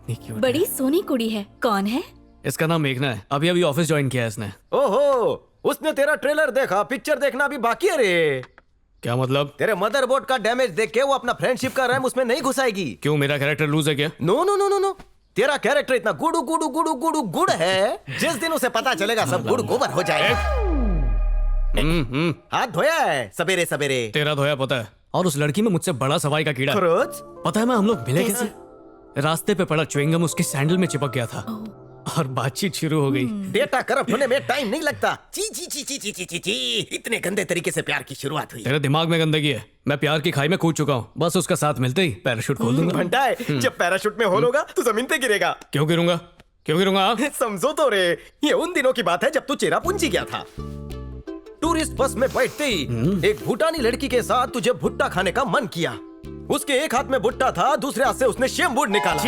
कितनी क्यूट बड़ी सोनी कुड़ी है। कौन है? इसका नाम मेघना है। अभी अभी ऑफिस ज्वाइन किया है इसने। ओहो, उसने तेरा ट्रेलर देखा, पिक्चर देखना भी बाकी है रे। क्या मतलब? तेरे मदरबोर्ड का डैमेज देख के वो अपना फ्रेंडशिप का रैम उसमें नहीं घुसाएगी। क्यों, मेरा कैरेक्टर लूज है क्या? No no no no no, तेरा कैरेक्टर इतना गुडू गुडू गुडू गुडू गुड है, जिस दिन उसे पता चलेगा सब गुड़ गोबर हो जाएगा। हाथ धोया है सवेरे सवेरे? तेरा धोया पता है। और उस लड़की में मुझसे बड़ा सफाई का कीड़ा है। खरोच? पता है मैं हम लोग मिले कैसे? रास्ते पे पड़ा च्युइंगम उसके सैंडल में चिपक गया था और बातचीत शुरू हो गई। डेटा करप्ट होने में टाइम नहीं लगता। ची ची ची ची ची ची ची ची, इतने गंदे तरीके से प्यार की शुरुआत हुई। तेरे दिमाग में गंदगी है। मैं प्यार की खाई में कूद चुका हूँ। बस उसका साथ मिलते ही पैराशूट खोल दूंगा। घंटा है, जब पैराशूट में होल होगा तो जमीन पे गिरेगा। क्यों गिरूंगा? क्यों गिरूंगा? समझो तो रे, ये उन दिनों की बात है जब तू चेरापूंजी गया था। टूरिस्ट बस में बैठते ही एक भूटानी लड़की के साथ तुझे भुट्टा खाने का मन किया। उसके एक हाथ में भुट्टा था, दूसरे हाथ से उसने शेमबूड निकाला।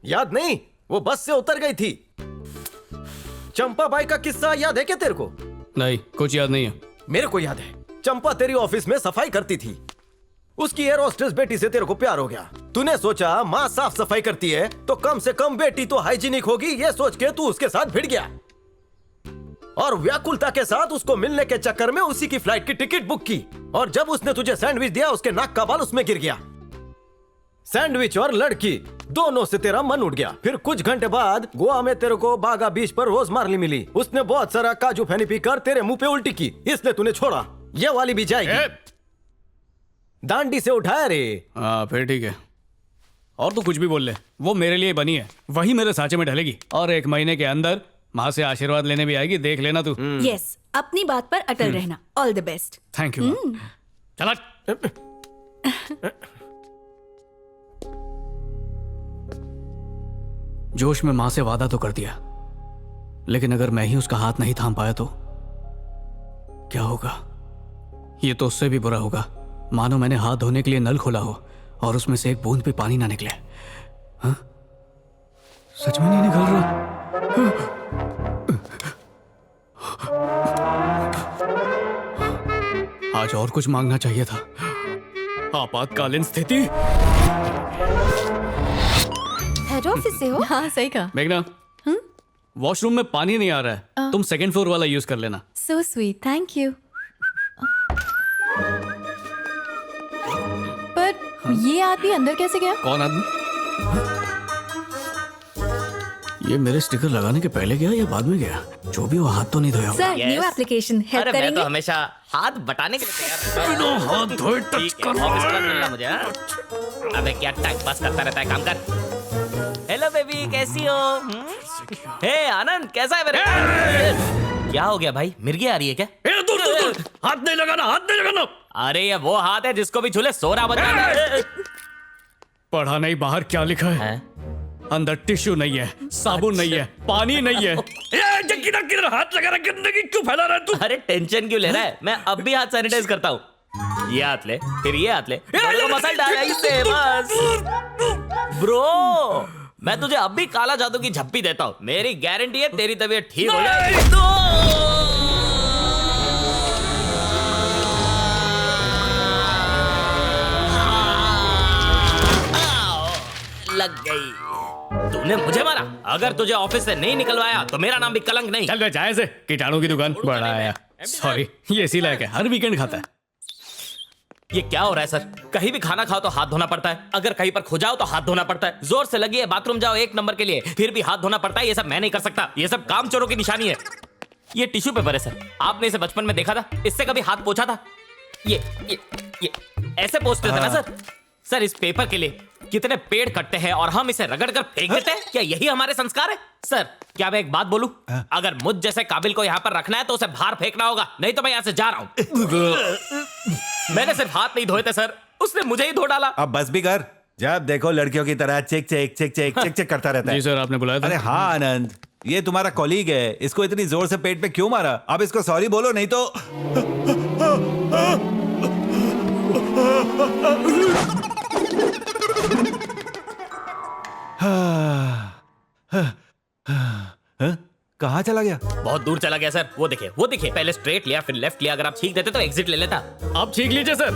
याद नहीं? वो बस से उतर गई थी। चंपा बाई का किस्सा याद है क्या तेरे को? नहीं, कुछ याद नहीं है। मेरे को याद है। चंपा तेरी ऑफिस में सफाई करती थी। उसकी एयर होस्टेस बेटी से तेरे को प्यार हो गया। तूने सोचा माँ साफ सफाई करती है तो कम से कम बेटी तो हाइजीनिक होगी, ये सोच के तू उसके साथ भिड़ गया और व्याकुलता के साथ उसको मिलने के चक्कर में उसी की फ्लाइट की टिकट बुक की। और जब उसने तुझे सैंडविच दिया, उसके नाक का बाल उसमें गिर गया। सैंडविच और लड़की दोनों से तेरा मन उठ गया। फिर कुछ घंटे बाद गोवा में तेरे को बागा बीच पर रोज मार्ली मिली। उसने बहुत सारा काजू फैनी पीकर तेरे मुंह पे उल्टी की, इसलिए तूने छोड़ा। ये वाली भी जाएगी। दांडी से उठाया रे। हाँ फिर ठीक है। और तू कुछ भी बोल ले, वो मेरे लिए बनी है, वही मेरे सांचे में ढलेगी। और 1 महीने के अंदर माँ से आशीर्वाद लेने भी आएगी, देख लेना तू। यस, अपनी बात पर अटल रहना। All the best. Thank you. चला। जोश में माँ से वादा तो कर दिया, लेकिन अगर मैं ही उसका हाथ नहीं थाम पाया तो क्या होगा? ये तो उससे भी बुरा होगा। मानो मैंने हाथ धोने के लिए नल खोला हो और उसमें से एक बूंद भी पानी ना निकले। हाँ? सच में नहीं निकल रहा। आज और कुछ मांगना चाहिए था। आपातकालीन स्थिति। हेड ऑफिस से हो? हाँ सही कहा। मेघना, वॉशरूम में पानी नहीं आ रहा है, तुम 2nd फ्लोर वाला यूज कर लेना। So sweet, thank you. पर ये आदमी अंदर कैसे गया? कौन आदमी? ये मेरे स्टिकर लगाने के पहले गया या बाद में गया? जो भी वो, हाथ तो नहीं धोया होगा। सर, न्यू एप्लीकेशन हेल्प अरे मैं करेंगे? तो हमेशा हाथ बटाने के लिए तैयार रहता हूं। हाथ धोए टच कर ऑफिस का मिलना मुझे। हाँ? अबे क्या टाइम पास करता रहता है, काम कर। हेलो बेबी, कैसी हो? हे आनंद, कैसा है मेरे? क्या हो गया भाई, मिर्गी आ रही है क्या? दूर दूर दूर, हाथ नहीं लगाना, हाथ नहीं लगाना। अरे ये वो हाथ है जिसको भी छूले सोरा बज जाता है। पढ़ा नहीं बाहर क्या लिखा है? हैं? अंदर टिश्यू नहीं है, साबुन नहीं है, पानी नहीं है। किधर किधर हाथ लगा रहा, गंदगी क्यों फैला रहा है तू? अरे टेंशन क्यों ले रहा है? मैं अब भी हाथ सैनिटाइज करता हूँ। ये हाथ ले, फिर ये हाथ ले, मसाला डाल ऐसे बस। ब्रो, मैं तुझे अब भी काला जादू की झप्पी देता हूँ। मेरी गारंटी है तेरी तबीयत ठीक हो जाएगी। लग गई। तूने मुझे मारा। अगर तुझे ऑफिस से नहीं निकलवाया तो मेरा नाम भी कलंक नहीं। चल बे, जाए से कीटाणु की दुकान। बड़ा आया, सॉरी, ये इसी लायक है, हर वीकेंड खाता है। ये क्या हो रहा है सर? कहीं भी खाना खाओ तो हाथ धोना पड़ता है, अगर कहीं पर खो जाओ तो हाथ धोना पड़ता है, जोर से लगी है बाथरूम जाओ 1 नंबर के लिए फिर भी हाथ धोना पड़ता है। ये सब मैं नहीं कर सकता, ये सब कामचोरों की निशानी है। ये टिश्यू पेपर है सर, आपने इसे बचपन में देखा था? इससे कभी हाथ पोंछा था? ये ऐसे पोंछते थे ना सर। सर, इस पेपर के लिए कितने पेड़ कटते हैं और हम इसे रगड़ कर फेंक देते हैं। क्या यही हमारे संस्कार है? सर, क्या मैं एक बात बोलूं? अगर मुझ जैसे काबिल को यहाँ पर रखना है तो उसे बाहर फेंकना होगा, नहीं तो मैं यहाँ से जा रहा हूँ। मैंने सिर्फ हाथ नहीं धोए थे सर, उसने मुझे ही धो डाला। अब बस भी कर। जब देखो लड़कियों की तरह check check check check check check करता रहता है। जी सर, आपने बुलाया था। अरे हाँ आनंद, ये तुम्हारा कॉलीग है, इसको इतनी जोर से पेट पे क्यों मारा? अब इसको सॉरी बोलो, नहीं तो कहाँ चला गया? बहुत दूर चला गया सर। वो देखिए, पहले स्ट्रेट लिया फिर लेफ्ट लिया। अगर आप छींक देते तो एग्जिट ले लेता। आप छींक लीजिए सर।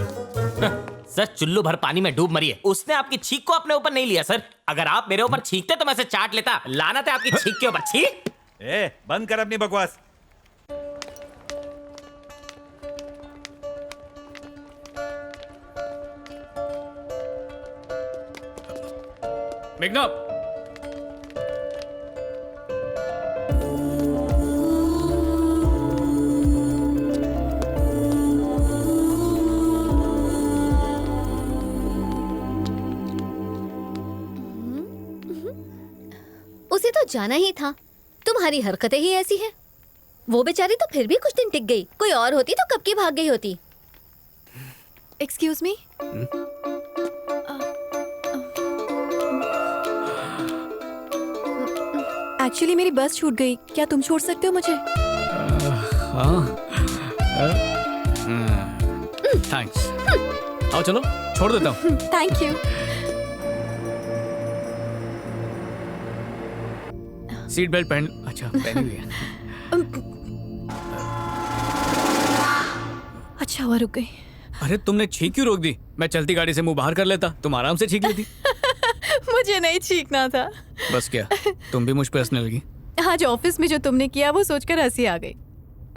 सर चुल्लू भर पानी में डूब मरी है, उसने आपकी छींक को अपने ऊपर नहीं लिया सर। अगर आप मेरे ऊपर छींकते तो मैं इसे चाट लेता। लानत है आपकी छींक के ऊपर। छींक। ए, बंद कर अपनी बकवास। मेघना, उसे तो जाना ही था। तुम्हारी हरकतें ही ऐसी हैं। वो बेचारी तो फिर भी कुछ दिन टिक गई, कोई और होती तो कब की भाग गई होती। Excuse me. एक्चुअली मेरी बस छूट गई, क्या तुम छोड़ सकते हो मुझे? हाँ, थैंक्स। आओ चलो, छोड़ देता हूँ। Thank you. सीट बेल्ट पहन। अच्छा, पहनी हुई है। अच्छा हुआ रुक गई। अरे तुमने छींक क्यों रोक दी? मैं चलती गाड़ी से मुंह बाहर कर लेता, तुम आराम से छींक लेती। मुझे नहीं छींकना था। बस क्या, तुम भी मुझ पे हंसने लगी? आज ऑफिस में जो तुमने किया वो सोचकर हंसी आ गई।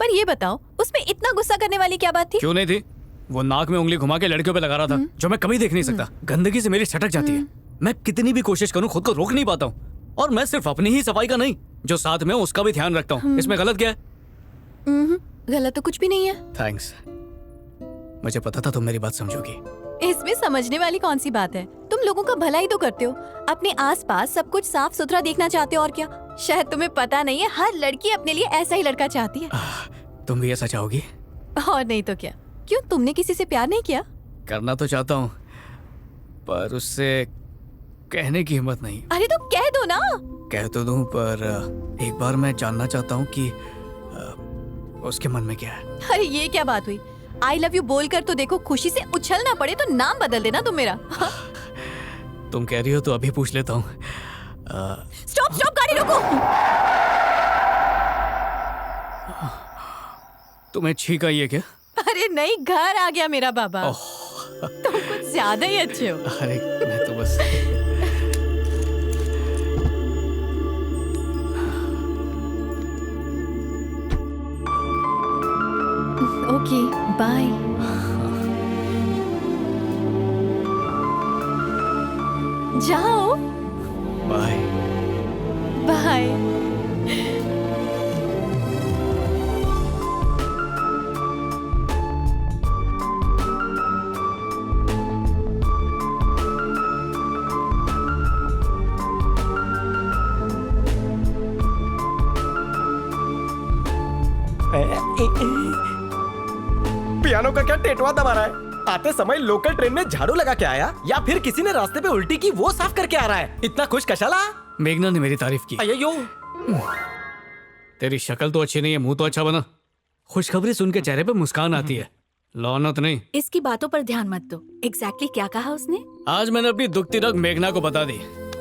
पर ये बताओ, उसमें इतना गुस्सा करने वाली क्या बात थी? क्यों नहीं थी? वो नाक में उंगली घुमा के लड़कियों पे लगा रहा था, जो मैं कभी देख नहीं सकता। गंदगी से मेरी छटक जाती है। मैं कितनी भी कोशिश करूं खुद को रोक नहीं पाता हूँ। और मैं सिर्फ अपनी ही सफाई का नहीं, जो साथ में उसका भी ध्यान रखता हूँ। इसमें गलत क्या है? गलत तो कुछ भी नहीं है। थैंक्स, मुझे पता था तुम मेरी बात समझोगी। इसमें समझने वाली कौन सी बात है? तुम लोगों का भला ही तो करते हो, अपने आसपास सब कुछ साफ सुथरा देखना चाहते हो। और क्या शायद तुम्हें पता नहीं है, हर लड़की अपने लिए ऐसा ही लड़का चाहती है। तुम भी ऐसा चाहोगी? और नहीं तो क्या। क्यों, तुमने किसी से प्यार नहीं किया? करना तो चाहता हूँ, पर उससे कहने की हिम्मत नहीं। अरे तो कह दो ना। कह तो दूं, पर एक बार मैं जानना चाहता हूँ कि उसके मन में क्या है। अरे ये क्या बात हुई? आई लव यू बोलकर तो देखो, खुशी से उछलना पड़े तो नाम बदल देना तुम मेरा। तुम कह रही हो तो अभी पूछ लेता हूँ। स्टॉप स्टॉप, गाड़ी रोको। तुम्हें छींक आई है क्या? अरे नहीं, घर आ गया मेरा बाबा। तुम कुछ ज्यादा ही अच्छे हो। अरे मैं तो बस ओके बाय। जाओ। बाय। बाय। पियानो का क्या टेटवा दबा रहा है? आते समय लोकल ट्रेन में झाड़ू लगा के आया या फिर किसी ने रास्ते पे उल्टी की वो साफ करके आ रहा है? इतना खुश कशाला? मेघना ने मेरी तारीफ की। अय्यो, तेरी शक्ल तो अच्छी नहीं है, मुंह तो अच्छा बना। खुशखबरी सुन के चेहरे पे मुस्कान आती है, लौनत नहीं। इसकी बातों पर ध्यान मत दो। एग्जैक्टली क्या कहा उसने? आज मैंने अपनी दुखती रग मेघना को बता दी।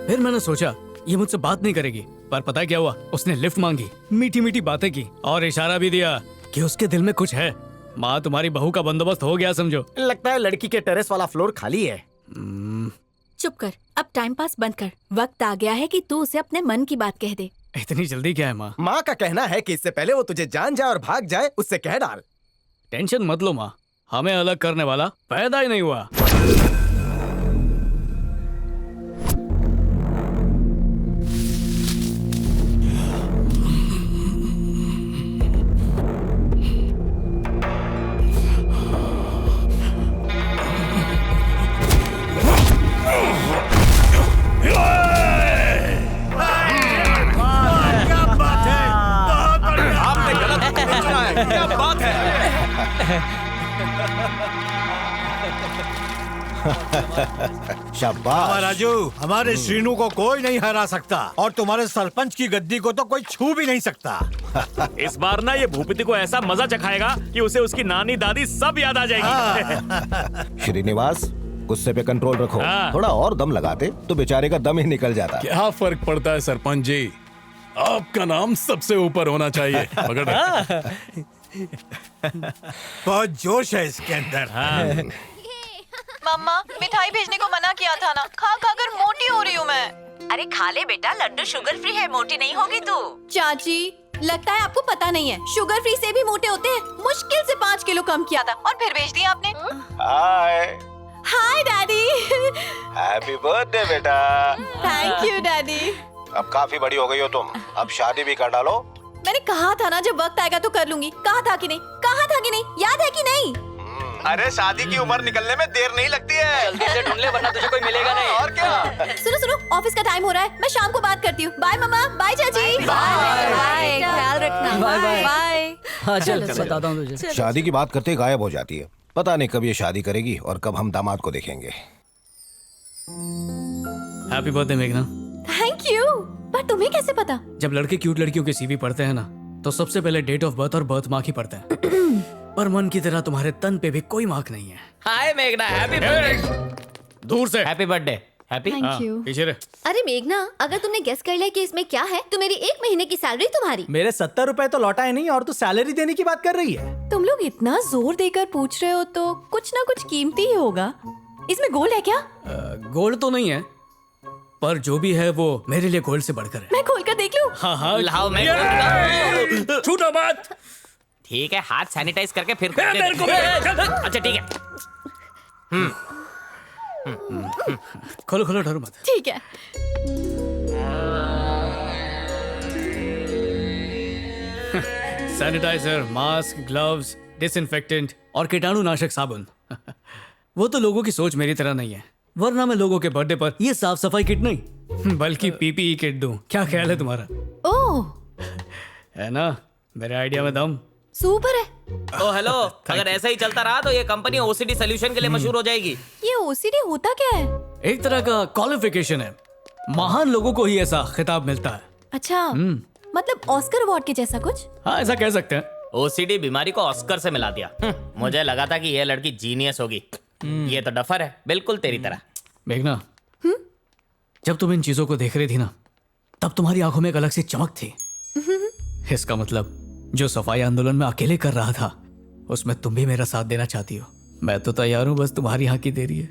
फिर मैंने सोचा ये मुझसे बात नहीं करेगी, पर पता क्या हुआ? उसने लिफ्ट मांगी, मीठी मीठी बातें की और इशारा भी दिया कि उसके दिल में कुछ है। माँ, तुम्हारी बहू का बंदोबस्त हो गया समझो। लगता है लड़की के टेरेस वाला फ्लोर खाली है। चुप कर, अब टाइम पास बंद कर। वक्त आ गया है कि तू उसे अपने मन की बात कह दे। इतनी जल्दी क्या है माँ? माँ का कहना है कि इससे पहले वो तुझे जान जाए और भाग जाए, उससे कह डाल। टेंशन मत लो माँ, हमें अलग करने वाला पैदा ही नहीं हुआ। क्या बात है? शाबाश राजू, हमारे श्रीनू को कोई नहीं हरा सकता और तुम्हारे सरपंच की गद्दी को तो कोई छू भी नहीं सकता। इस बार ना ये भूपति को ऐसा मजा चखाएगा कि उसे उसकी नानी दादी सब याद आ जाएगी। श्रीनिवास, गुस्से पे कंट्रोल रखो। हाँ। थोड़ा और दम लगाते तो बेचारे का दम ही निकल जाता। क्या फर्क पड़ता है सरपंच जी, आपका नाम सबसे ऊपर होना चाहिए। बहुत जोश है इसके अंदर। मम्मा मिठाई भेजने को मना किया था ना, खा खा कर मोटी हो रही हूँ मैं। अरे खा ले बेटा, लड्डू शुगर फ्री है, मोटी नहीं होगी तू। चाची लगता है आपको पता नहीं है, शुगर फ्री से भी मोटे होते हैं। मुश्किल से 5 किलो कम किया था और फिर भेज दिया आपने। हाय हाय डैडी। हैप्पी बर्थडे बेटा। Thank you daddy. अब काफी बड़ी हो गई हो तुम, अब शादी भी कर डालो। मैंने कहा था ना जब वक्त आएगा तो कर लूंगी। कहा था कि नहीं, कहा था कि नहीं, याद है कि नहीं? अरे शादी की उम्र निकलने में देर नहीं लगती है। जल्दी से ढूंढ ले वरना तुझे कोई मिलेगा नहीं। और क्या। सुनो सुनो, ऑफिस का टाइम हो रहा है, मैं शाम को बात करती हूँ। बाय मम्मा, बाय चाची। बाय, ख्याल रखना। Bye, bye. बाय। हाँ चल बताता हूँ तुझे। शादी की बात करते गायब हो जाती है। पता नहीं कब ये शादी करेगी और कब हम दामाद को देखेंगे। हैप्पी बर्थडे मेघना। Thank you. पर तुम्हें कैसे पता? जब लड़के क्यूट लड़कियों के सीवी पढ़ते हैं ना, तो सबसे पहले डेट ऑफ बर्थ और बर्थ मार्क ही पढ़ते हैं। पर मन की तरह तुम्हारे तन पे भी कोई मार्क नहीं है। हाय मेघना, हैप्पी बर्थडे। दूर से। Happy birthday. Happy. Thank you. पीछे रे। अरे मेघना, अगर तुमने गेस कर लिया कि इसमें क्या है तो मेरी 1 महीने की सैलरी तुम्हारी। मेरे 70 रुपए तो लौटाए नहीं और तू सैलरी देने की बात कर रही है। तुम लोग इतना जोर देकर पूछ रहे हो तो कुछ ना कुछ कीमती ही होगा। इसमें गोल्ड है क्या? गोल्ड तो नहीं है, पर जो भी है वो मेरे लिए गोल्ड से बढ़कर है। मैं खोल कर देख लूं? हाँ हाँ लाओ मैं छूटो मत। ठीक है, हाथ सैनिटाइज करके फिर खोल दे। अच्छा ठीक है। खोलो खोलो, डरो मत। ठीक है। सैनिटाइजर, मास्क, ग्लव्स, डिसइंफेक्टेंट और कीटाणुनाशक साबुन। वो तो लोगों की सोच मेरी तरह नहीं है, वरना मैं लोगों के बर्थडे पर ये साफ सफाई किट नहीं बल्कि पीपीई किट दूं। क्या ख्याल है तुम्हारा? ओह है ना मेरे आइडिया में दम। सुपर है। ओ हेलो, अगर ऐसा ही चलता रहा तो ये कंपनी ओसीडी सोल्यूशन के लिए मशहूर हो जाएगी। ये ओसीडी होता क्या है? एक तरह का क्वालिफिकेशन है, महान लोगों को ही ऐसा खिताब मिलता है। अच्छा, मतलब ऑस्कर अवार्ड के जैसा कुछ? हाँ ऐसा कह सकते हैं। ओसीडी बीमारी को ऑस्कर से मिला दिया। मुझे लगा था कि ये लड़की जीनियस होगी। ये तो डफर है, बिल्कुल तेरी तरह। मेघना, जब तुम इन चीजों को देख रही थी ना, तब तुम्हारी आंखों में एक अलग सी चमक थी। इसका मतलब जो सफाई आंदोलन में अकेले कर रहा था, उसमें तुम भी मेरा साथ देना चाहती हो। मैं तो तैयार हूं, बस तुम्हारी हाँ की देरी है।